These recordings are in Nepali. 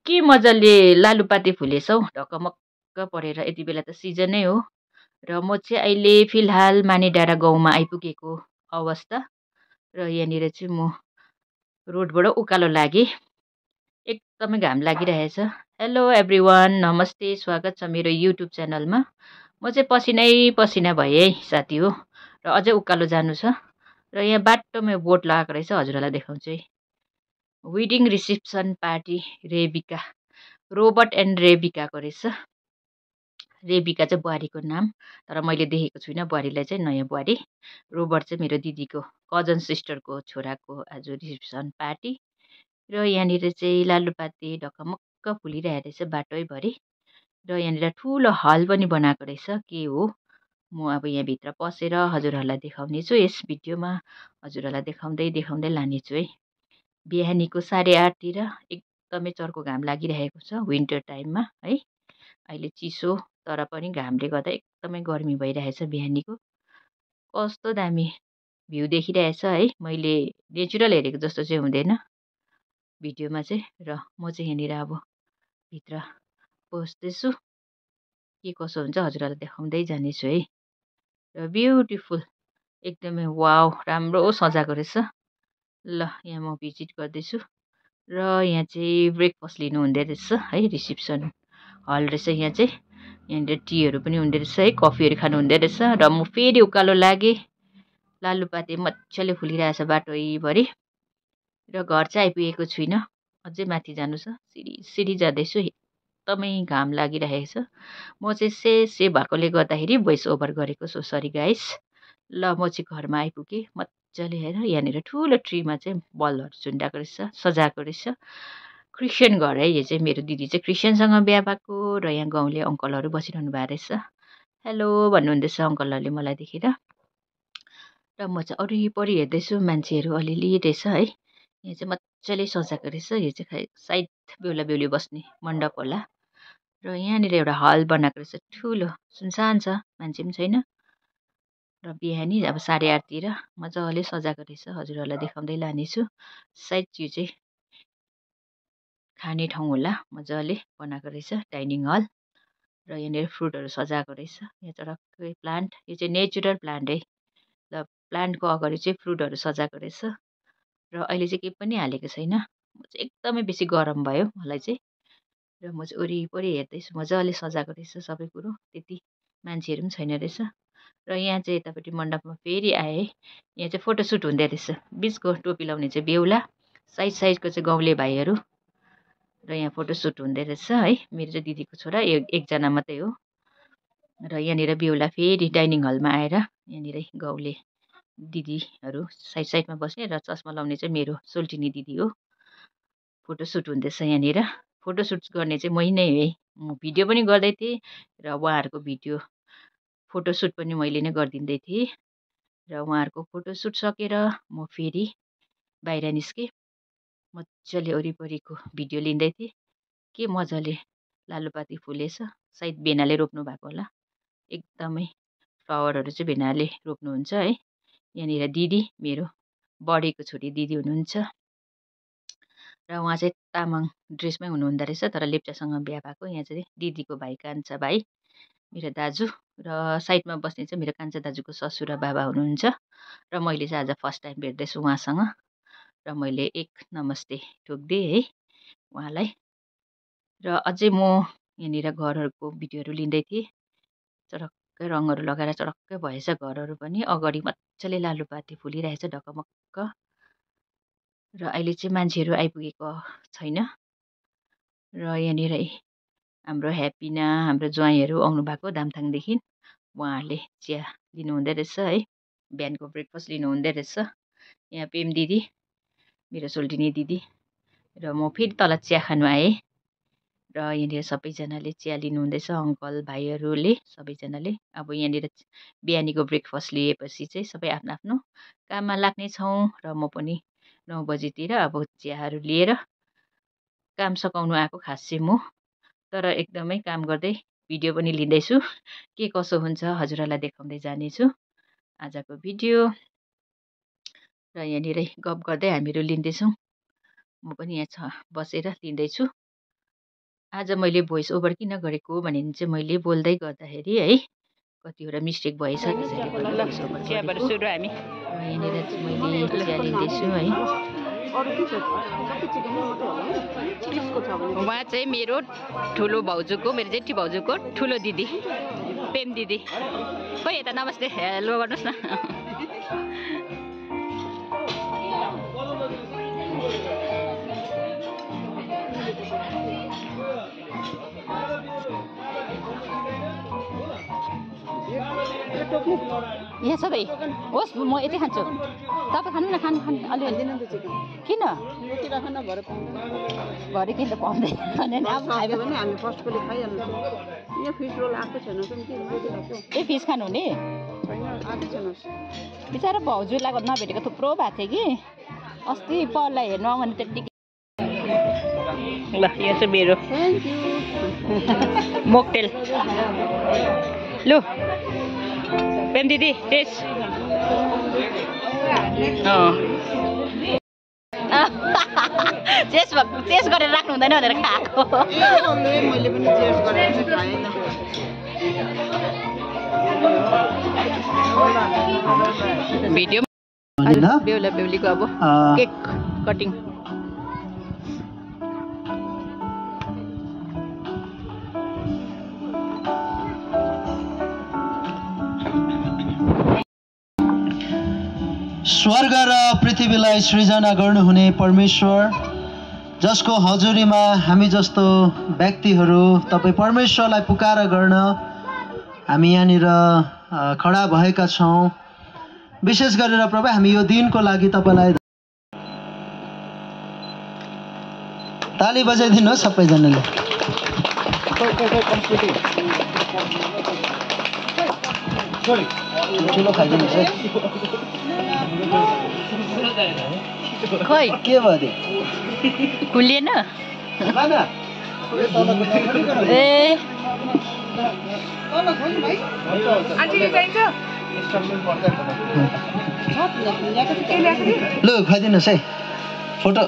के मजाले लालुपाते फुलेछ हौ ढकमक्क परेर। यति बेला त सिजनै हो र म चाहिँ अहिले फिलहाल मानेडाँडा गाउँमा आइपुगेको अवस्था र यहाँनिर चाहिँ म रोडबाट उकालो लागेँ। एकदमै घाम लागिरहेछ। हेलो एभ्रिवान, नमस्ते, स्वागत छ मेरो युट्युब च्यानलमा। म चाहिँ पसिनै पसिना भएँ है साथी हो र अझै उकालो जानु छ र यहाँ बाटोमा बोर्ड लगाएको रहेछ, हजुरहरूलाई देखाउँछु है। Wedding reception party Rebecca, Robert and रेबिकाको रहेछ। रेबिका चाहिँ बुहारीको नाम, तर मैले देखेको छुइनँ बुहारीलाई चाहिँ, नयाँ बुहारी। रोबर्ट चाहिँ मेरो दिदीको कजन सिस्टरको छोराको आज रिसेप्सन पार्टी र यहाँनिर चाहिँ लालुपाते ढकमक्क फुलिरहेको रहेछ बाटैभरि र यहाँनिर ठुलो हल पनि बनाएको रहेछ। के हो म अब यहाँभित्र पसेर हजुरहरूलाई देखाउने छु। यस भिडियोमा हजुरहरूलाई देखाउँदै देखाउँदै लानेछु है। बिहानीको 8:30तिर एकदमै चर्को घाम लागिरहेको छ विन्टर टाइममा है। अहिले चिसो तर पनि घामले गर्दा एकदमै गर्मी भइरहेछ बिहानीको। कस्तो दामी भ्यू देखिरहेछ है। मैले नेचुरल हेरेको जस्तो चाहिँ हुँदैन भिडियोमा चाहिँ। र म चाहिँ यहाँनिर अब भित्र पस्दैछु, के कसो हुन्छ हजुरहरूलाई देखाउँदै जानेछु है। र ब्युटिफुल एकदमै वाउ, राम्रो सजाएको रहेछ। ल यहाँ म भिजिट गर्दैछु र यहाँ चाहिँ ब्रेकफास्ट लिनु हुँदो रहेछ है। रिसेप्सन हल रहेछ यहाँ चाहिँ। यहाँनिर टीहरू पनि हुँदो रहेछ है, कफीहरू खानु हुँदो रहेछ। र म फेरि उकालो लागेँ। लालुपाते मजाले फुलिरहेछ बाटैभरि र घर चाहिँ आइपुगेको छुइनँ, अझै माथि जानु छ। सिडी जाँदैछु, एकदमै घाम लागिरहेको छ। म चाहिँ से भएकोले गर्दाखेरि भोइस ओभर गरेको, सो सरी गाइस। ल म चाहिँ घरमा आइपुगेँ मजाले हेर। यहाँनिर ठुलो ट्रीमा चाहिँ बलहरू झुन्डाएको रहेछ, सजाएको रहेछ। क्रिस्चियन घर है यो चाहिँ। मेरो दिदी चाहिँ क्रिस्चियनसँग बिहा भएको र यहाँ गाउँले अङ्कलहरू बसिरहनु भएको रहेछ। हेलो भन्नुहुँदैछ अङ्कलहरूले मलाई देखेर। र म चाहिँ वरिपरि हेर्दैछु, मान्छेहरू अलिअलि रहेछ है। यहाँ चाहिँ मजाले सजाएको रहेछ। यो चाहिँ सायद बेहुला बेहुली बस्ने मण्डप होला। र यहाँनिर एउटा हल बनाएको रहेछ ठुलो, सुनसान छ, मान्छे पनि छैन। र बिहानी अब 8:30तिर मजाले सजाएको रहेछ, हजुरहरूलाई देखाउँदै लानेछु। सायद यो चाहिँ खाने ठाउँ होला, मजाले बनाएको रहेछ डाइनिङ हल। र यहाँनिर फ्रुटहरू सजाएको रहेछ। यहाँ चटक्कै प्लान्ट, यो चाहिँ नेचुरल प्लान्ट है। ल प्लान्टको अगाडि चाहिँ फ्रुटहरू सजाएको रहेछ। र अहिले चाहिँ केही पनि हालेको छैन। म चाहिँ एकदमै बेसी गरम भयो मलाई चाहिँ। र म चाहिँ वरिपरि हेर्दैछु, मजाले सजाएको रहेछ सबै कुरो, त्यति मान्छेहरू पनि छैन रहेछ। र यहाँ चाहिँ यतापट्टि मण्डपमा फेरि आएँ। यहाँ चाहिँ फोटोसुट हुँदो रहेछ। बिचको टोपी लाउने चाहिँ बेहुला, साइडको चाहिँ गाउँले भाइहरू। र यहाँ फोटोसुट हुँदो रहेछ है। मेरो चाहिँ दिदीको छोरा एकजना मात्रै हो। र यहाँनिर बेहुला फेरि डाइनिङ हलमा आएर यहाँनिर गाउँले दिदीहरू साइडमा बस्ने र चस्मा लाउने चाहिँ मेरो सोल्टिनी दिदी हो। फोटोसुट हुँदैछ यहाँनिर। फोटोसुट गर्ने चाहिँ मै नै है। म भिडियो पनि गर्दै थिएँ र उहाँहरूको भिडियो फोटोसुट पनि मैले नै गरिदिँदै थिएँ। र उहाँहरूको फोटोसुट सकेर म फेरि बाहिर निस्केँ। मजाले वरिपरिको भिडियो लिँदै थिएँ। के मजाले लालुपाते फुलेछ, सायद भेनाले रोप्नु भएको होला। एकदमै फ्लावरहरू चाहिँ भेनाले रोप्नुहुन्छ है। यहाँनिर दिदी, मेरो बडीको छोरी दिदी हुनुहुन्छ। र उहाँ चाहिँ तामाङ ड्रेसमै हुनुहुँदो रहेछ, तर लेप्चासँग बिहा भएको। यहाँ चाहिँ दिदीको भाइ, कान्छा भाइ, मेरो दाजु। र साइडमा बस्ने चाहिँ मेरो कान्छा दाजुको ससुरा बाबा हुनुहुन्छ। र मैले चाहिँ आज फर्स्ट टाइम भेट्दैछु उहाँसँग। र मैले एक नमस्ते ठोक्दिएँ है उहाँलाई। र अझै म यहाँनिर घरहरूको भिडियोहरू लिँदै थिएँ। चटक्कै रङहरू लगाएर चटक्कै भएछ घरहरू पनि। अगाडि मजाले लालुपाते फुलिरहेछ ढकमक्क। र अहिले चाहिँ मान्छेहरू आइपुगेको छैन। र यहाँनिर हाम्रो ह्याप्पिना, हाम्रो ज्वाइँहरू आउनुभएको दामथाङदेखि। उहाँहरूले चिया लिनुहुँदो रहेछ है, बिहानको ब्रेकफास्ट लिनुहुँदो रहेछ। यहाँ पेम दिदी, मेरो सोल्टिनी दिदी र म फेरि तल चिया खानु आएँ। र यहाँनिर सबैजनाले चिया लिनुहुँदैछ, अङ्कल भाइहरूले सबैजनाले। अब यहाँनिर बिहानीको ब्रेकफास्ट लिएपछि चाहिँ सबै आफ्नो आफ्नो काममा लाग्ने छौँ। र म पनि 9 बजीतिर अब चियाहरू लिएर काम सघाउनु आएको खास चाहिँ म। तर एकदमै काम गर्दै भिडियो पनि लिँदैछु। के कसो हुन्छ हजुरहरूलाई देखाउँदै जानेछु आजको भिडियो। र यहाँनिर गफ गर्दै हामीहरू लिँदैछौँ। म पनि यहाँ बसेर लिँदैछु। आज मैले भोइस ओभर किन गरेको भने चाहिँ मैले बोल्दै गर्दाखेरि है कतिवटा मिस्टेक भएछ त्यसैले गर्दा भोइस ओभर गरेको। यहाँनिर चाहिँ मैले चिया लिँदैछु है। उहाँ चाहिँ मेरो ठुलो भाउजूको मेरो जेठी भाउजूको ठुलो दिदी प्रेम दिदी। खोइ यता नमस्ते हेलो गर्नुहोस् न। यहाँ छ त होस् म यति खान्छु तपाईँ खानु न खानु खानु अलिअलि किन भरे किन पाउँदैन अब खायो भने हामी फर्स्टकोले खाइहाल्नु यहाँ फिस रोल आएको छैन ए फिस खानु हुने बिचरा भाउजूलाई नभेटेको थुप्रो भएको थियो कि अस्ति पढलाई हेर्नु आउँ भने त्यतिकै ल यहाँ चाहिँ मेरो मोकटेल लु प्रेम दिदी टेस्ट चेस गरेर राख्नु हुँदैन भनेर खाएको मैले पनि चेस गरेर खाएन भिडियो बेहुला बेहुलीको अब केक कटिङ स्वर्ग र पृथ्वीलाई सृजना गर्नुहुने परमेश्वर जसको हजुरीमा हामी जस्तो व्यक्तिहरू तपाईँ परमेश्वरलाई पुकार गर्न हामी यहाँनिर खडा भएका छौँ। विशेष गरेर प्रभु हामी यो दिनको लागि तपाईँलाई ताली बजाइदिनु सबैजनाले। ठुलो खाइदिनुहोस् है। खोइ के भयो खुलिएन ए लु खाइदिनुहोस् है फोटो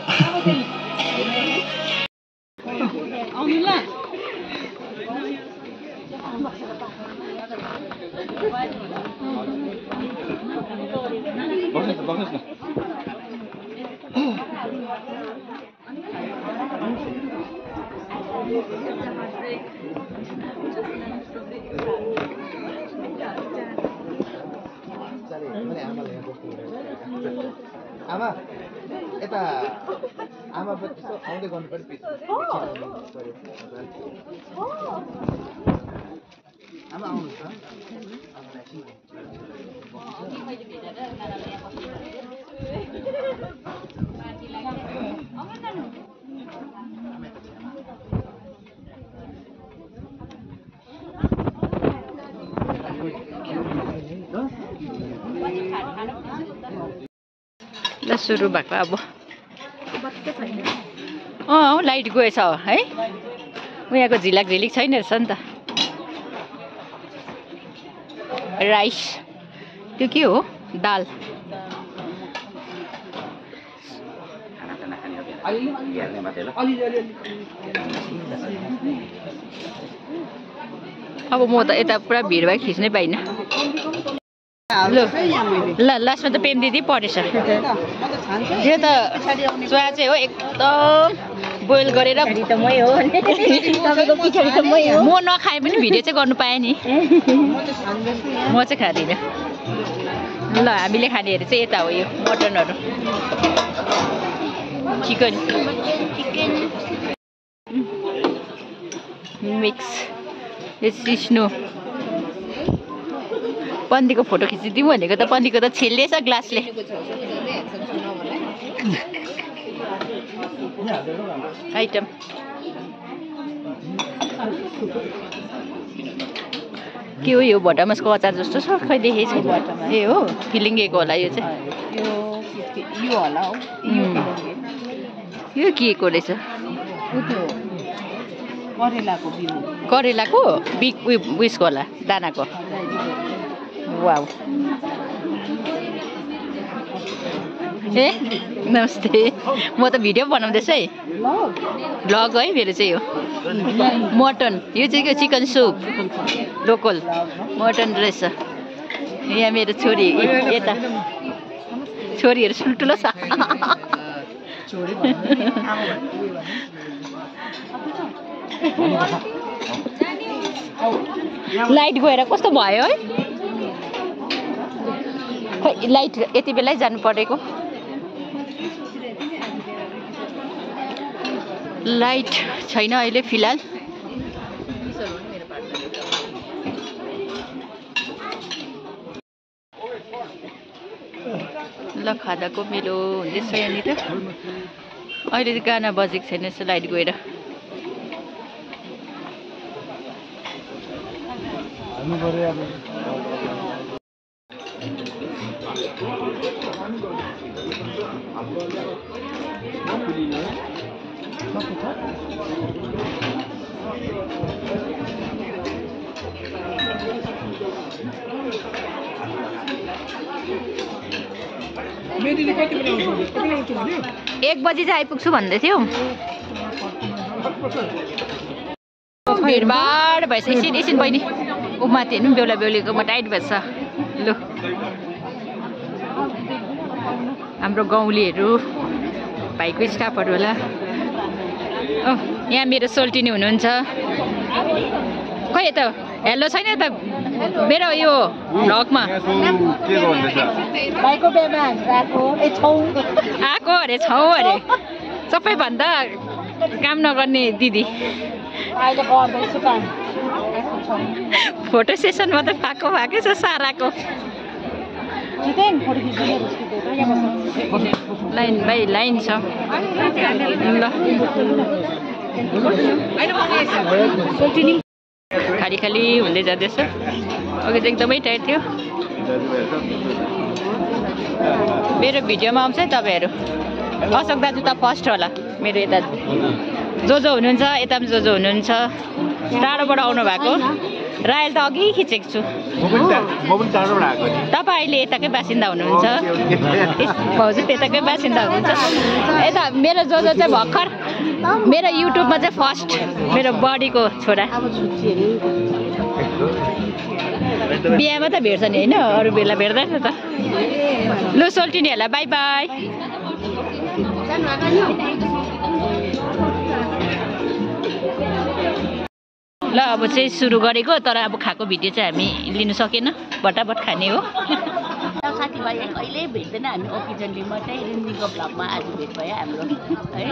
आमा यता आमा पनि आउँदै गर्नु पर्यो आमा आउनुहोस् ल सुरु भएको अब लाइट गएछ है उहाँको झिलाक झिलिक छैन रहेछ नि त। राइस त्यो के हो दाल अब म त यता पुरा भिड भए खिच्नै पाइनँ। ल लास्टमा त प्रेम दिदी परेछ यो त चुवा चाहिँ हो एकदम बोइल गरेर म नखाए पनि भिडियो चाहिँ गर्नु पाएँ नि म चाहिँ खाँदिनँ। ल हामीले खानेहरू चाहिँ यता हो यो मटनहरू चिकन मिक्स यो सिस्नो पन्दीको फोटो खिचिदिउँ भनेको त पन्दीको त छेल्लेछ ग्लासले। आइटम के हो यो भटमासको अचार जस्तो छ खै देखेको छैन ए हो फिलिङ्गेको होला यो चाहिँ यो होला हो यो के को रहेछ करेलाको बिग उयसको होला दानाको वाउ ए नमस्ते म त भिडियो बनाउँदैछु है भ्लग है मेरो चाहिँ हो मटन यो चाहिँ के चिकन सुप लोकल मटन रहेछ यहाँ मेरो छोरी यता छोरीहरू ठुल्ठुलो छ लाइट गएर कस्तो भयो है खै लाइट यति बेलै जानु परेको लाइट छैन अहिले फिलहाल ल खादाको मेलो हुँदैछ यहाँनिर अहिले त गाना बजेको छैन यसो लाइट गएर एक बजी चाहिँ आइपुग्छु भन्दै थियो भिडभाड भएछ एकछिन बहिनी ऊ माथि हेर्नु बेहुला बेहुलीकोमा टाइट भएछ ल हाम्रो गाउँलेहरू भाइको स्टाफहरू होला यहाँ मेरो सोल्टिनी हुनुहुन्छ खै यता हेलो छैन यता मेरो यो भ्लगमा आएको अरे छौ अरे सबैभन्दा काम नगर्ने दिदी फोटो सेसन मात्रै पाएकै छ साराको लाइन बाई लाइन छ ल खाली खाली हुँदै जाँदैछ अघि चाहिँ एकदमै टाइट थियो मेरो भिडियोमा आउँछ है तपाईँहरू अशोक दाजु त फर्स्ट होला मेरो यता जो हुनुहुन्छ यता पनि जो हुनुहुन्छ टाढोबाट आउनु भएको रायल त अघि खिचेको छु तपाईँ अहिले यताकै बासिन्दा हुनुहुन्छ भाउजू यताकै बासिन्दा हुनुहुन्छ यता मेरो जो चाहिँ भर्खर मेरो युट्युबमा चाहिँ फर्स्ट मेरो बडीको छोरा बिहामा त भेट्छ नि होइन अरू बेला भेट्दैन त लु सोल्टिनीहरूलाई बाई बाई ल अब चाहिँ सुरु गरेको तर अब खाएको भिडियो चाहिँ हामी लिनु सकेन बटाबट खाने हो साथीभाइ कहिल्यै भेट्दैन हामी ओकेजनली मात्रै रिन्जीको भ्लगमा आज भेट भयो हाम्रो है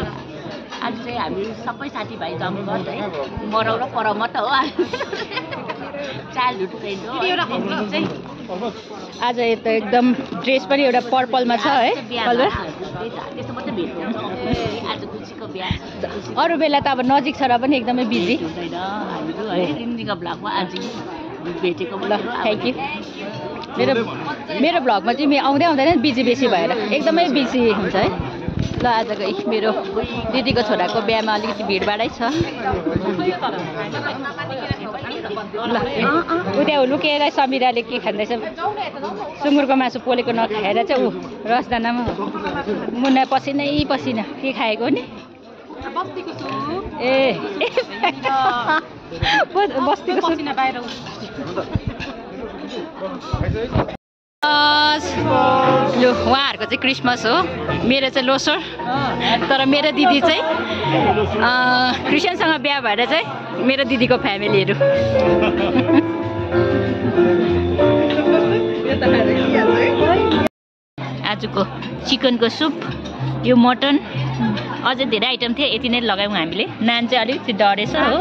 आज चाहिँ हामी सबै साथीभाइ जमघट है मरौ र परौ मात्र हो चाइल्डहुड फ्रेन्ड हो आज त एकदम ड्रेस पनि एउटा पर्पलमा छ है कलर त्यस्तो मात्रै भेट हुन्छ आज खुसीको बिहा अरू बेला त अब नजिक छ र पनि एकदमै बिजी हुँदैन हामीहरू है रिन्जीको भ्लगमा आज भेटेको ल थ्याङ्क यू मेरो भ्लगमा चाहिँ आउँदै आउँदैन बिजी बेसी भएर एकदमै बिजी हुन्छ है ल आजको मेरो दिदीको छोराको बिहामा अलिकति भिडभाडै छ ल उता लुकेर समिराले के खाँदैछ सुँगुरको मासु पोलेको नखाएर चाहिँ ऊ रसदानामा मुना पसिनै पसिना के खाएको नि ए बस्तीको पसिना बाहिर लु उहाँहरूको चाहिँ क्रिसमस हो मेरो चाहिँ लोसर तर मेरो दिदी चाहिँ क्रिस्चियनसँग बिहा भएर चाहिँ मेरो दिदीको फ्यामिलीहरू आजको चिकनको सुप यो मटन अझै धेरै आइटम थियो यति नै लगायौँ हामीले नान चाहिँ अलिकति डढेछ हो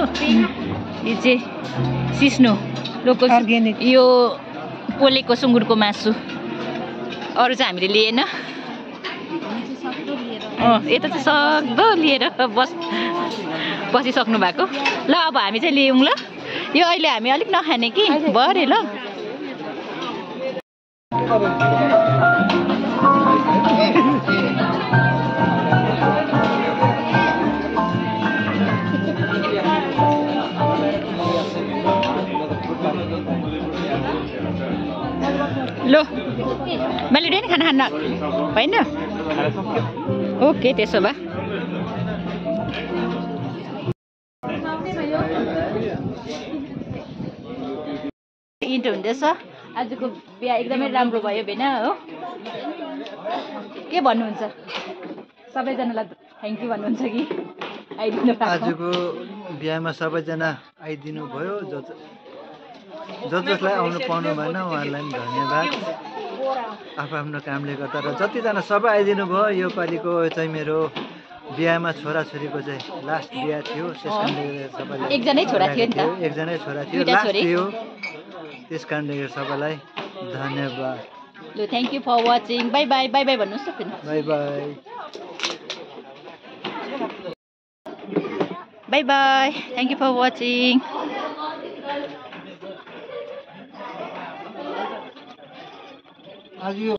यो चाहिँ सिस्नो लोकल यो पोलेको सुँगुरको मासु अरू चाहिँ हामीले लिएन यता चाहिँ सक्दो लिएर बसिसक्नु भएको ल अब हामी चाहिँ लियौँ ल यो अहिले हामी अलिक नखाने कि भरे ल लो मैले डेन खाने खाना खान्न होइन ओके त्यसो भए इन्टो हुँदैछ आजको बिहा एकदमै राम्रो भयो बेन हो के भन्नुहुन्छ सबैजनालाई थ्याङ्क यू भन्नुहुन्छ कि आइदिनु आजको बिहामा सबैजना आइदिनु भयो जसलाई आउनु पाउनु भएन उहाँहरूलाई पनि धन्यवाद आफ्नो कामले गर्दा र जतिजना सबै आइदिनु भयो यो पालिको चाहिँ मेरो बिहामा छोराछोरीको चाहिँ लास्ट बिहा थियो त्यस कारणले सबैलाई एकजनै छोरा थियो नि त एकजनै छोरा थियो लास्ट थियो त्यस कारणले सबैलाई धन्यवाद ल thank you for watching bye bye bye bye भन्नुहोस् न फेरि bye bye bye bye thank you for watching आज यो